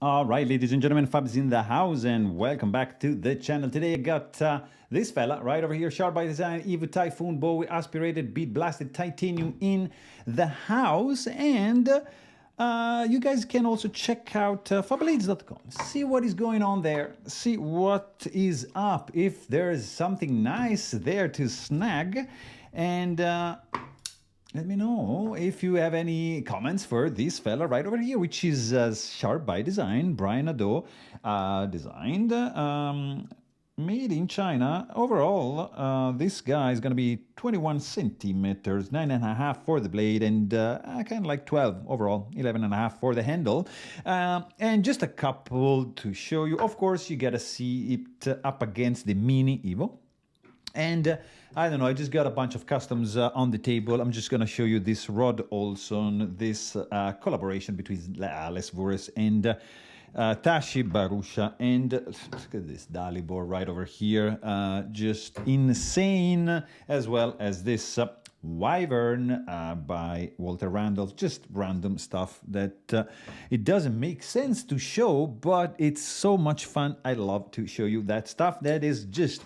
All right, ladies and gentlemen, Fab's in the house, and welcome back to the channel. Today I got this fella right over here, Sharp by Design, Evo Typhoon Bowie Aspirated Beat Blasted Titanium in the house, and you guys can also check out Fablades.com. See what is going on there, see what is up, if there's something nice there to snag, and let me know if you have any comments for this fella right over here, which is Sharp by Design, Brian Ado, designed, made in China. Overall, this guy is going to be 21 centimeters, 9.5 for the blade, and kind of like 12 overall, 11.5 for the handle. And just a couple to show you. Of course, you got to see it up against the Mini Evo. And I don't know, I just got a bunch of customs on the table. I'm just going to show you this Rod Olson, this collaboration between Les Vures and Tashi Barusha. And look at this Dalibor right over here, just insane, as well as this Wyvern by Walter Randolph. Just random stuff that it doesn't make sense to show, but it's so much fun. I love to show you that stuff that is just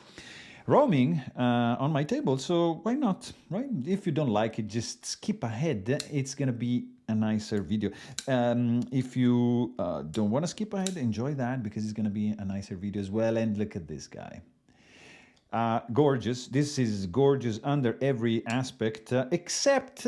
roaming on my table, so why not, right? If you don't like it, just skip ahead. It's gonna be a nicer video. If you don't want to skip ahead, enjoy that, because it's gonna be a nicer video as well. And look at this guy. Gorgeous. This is gorgeous under every aspect, except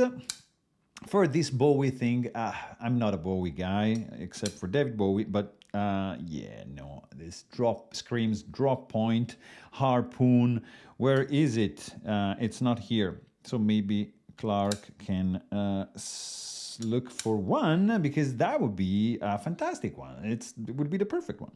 for this Bowie thing. I'm not a Bowie guy, except for David Bowie, but yeah, no, this drop screams drop point, harpoon. Where is it? It's not here. So maybe Clark can look for one, because that would be a fantastic one. It would be the perfect one.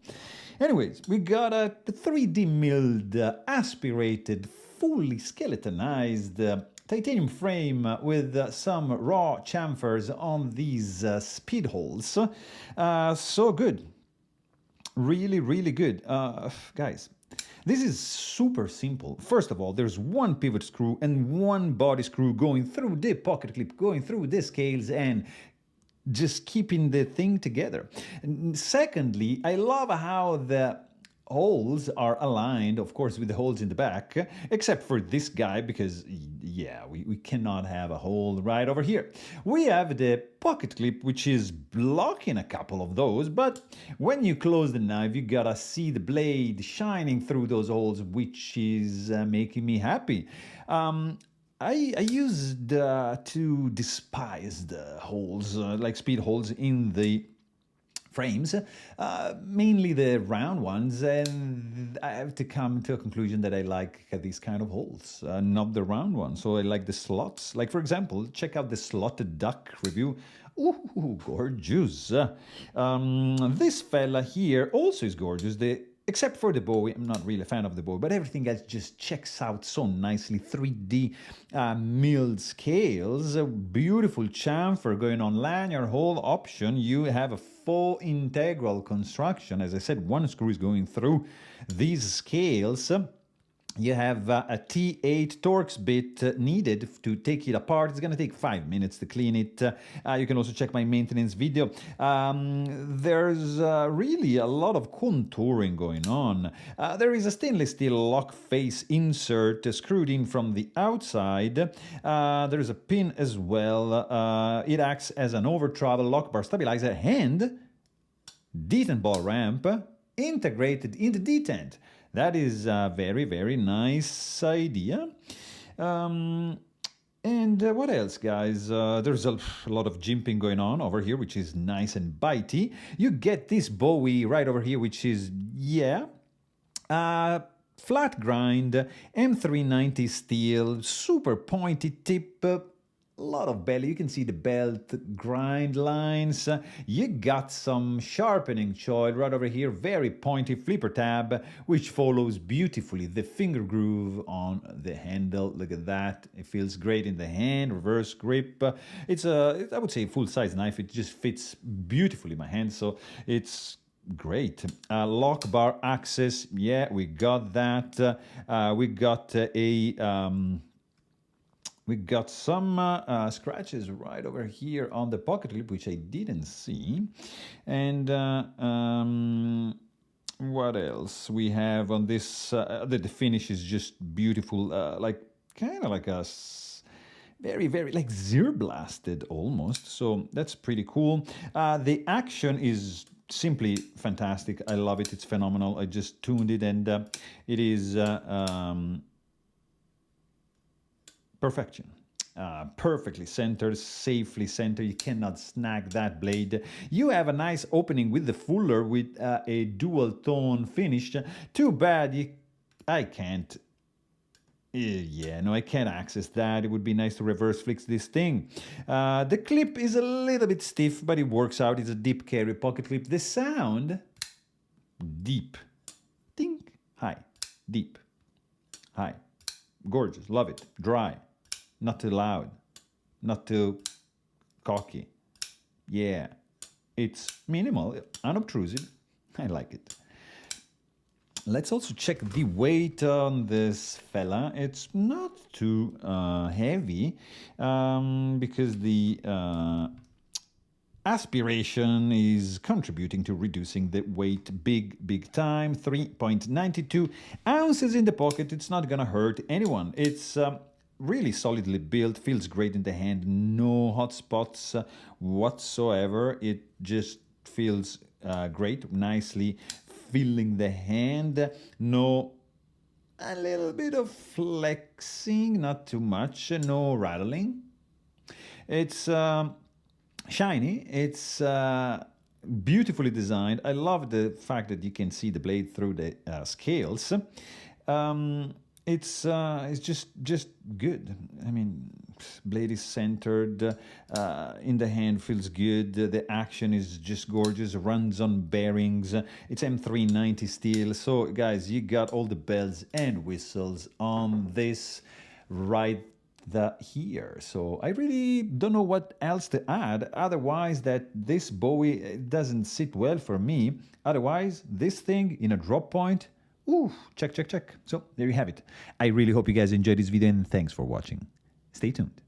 Anyways, we got a 3D milled, aspirated, fully skeletonized titanium frame with some raw chamfers on these speed holes. So good. Really, really good. Guys, this is super simple. First of all, there's one pivot screw and one body screw going through the pocket clip, going through the scales, and just keeping the thing together. And secondly, I love how the holes are aligned, of course, with the holes in the back, except for this guy, because yeah, we cannot have a hole right over here. We have the pocket clip, which is blocking a couple of those, but when you close the knife, you gotta see the blade shining through those holes, which is making me happy. I used to despise the holes, like speed holes in the frames, mainly the round ones, and I have to come to a conclusion that I like these kind of holes, not the round ones. So I like the slots. Like, for example, check out the slotted duck review. Ooh, gorgeous. This fella here also is gorgeous. Except for the Bowie, I'm not really a fan of the Bowie, but everything else just checks out so nicely. 3D milled scales, a beautiful chamfer going on, lanyard hole option. You have a full integral construction. As I said, one screw is going through these scales. You have a T8 Torx bit needed to take it apart. It's going to take 5 minutes to clean it. You can also check my maintenance video. There's really a lot of contouring going on. There is a stainless steel lock face insert screwed in from the outside. There's a pin as well. It acts as an over-travel lock bar stabilizer and detent ball ramp integrated in the detent. That is a very, very nice idea. And what else, guys? There's a lot of jimping going on over here, which is nice and bitey. You get this Bowie right over here, which is, yeah, flat grind, M390 steel, super pointy tip, a lot of belly. You can see the belt grind lines. You got some sharpening choil right over here, very pointy flipper tab, which follows beautifully the finger groove on the handle. Look at that. It feels great in the hand, reverse grip. It's I would say, a full-size knife. It just fits beautifully in my hand, so it's great. Lock bar access, yeah, we got that. We got a We got some scratches right over here on the pocket clip, which I didn't see. And what else we have on this? The finish is just beautiful, like kind of like a very, very like zero blasted almost. So that's pretty cool. The action is simply fantastic. I love it. It's phenomenal. I just tuned it, and it is perfection. Perfectly centered, safely centered. You cannot snag that blade. You have a nice opening with the fuller with a dual tone finish. Too bad I can't. Yeah, no, I can't access that. It would be nice to reverse flex this thing. The clip is a little bit stiff, but it works out. It's a deep carry pocket clip. The sound, deep, ding, high, deep, high. Gorgeous, love it. Dry, not too loud, not too cocky. Yeah, it's minimal, unobtrusive. I like it. Let's also check the weight on this fella. It's not too heavy because the aspiration is contributing to reducing the weight big time. 3.92 ounces in the pocket. It's not gonna hurt anyone. It's really solidly built, feels great in the hand, no hot spots whatsoever. It just feels great, nicely filling the hand. No, a little bit of flexing, not too much, no rattling. It's shiny, it's beautifully designed. I love the fact that you can see the blade through the scales. It's just good. I mean, blade is centered, in the hand feels good. The action is just gorgeous. Runs on bearings. It's M390 steel. So guys, you got all the bells and whistles on this right here. So I really don't know what else to add, otherwise that this Bowie doesn't sit well for me. Otherwise, this thing in a drop point, ooh, check. So there you have it. I really hope you guys enjoyed this video, and thanks for watching. Stay tuned.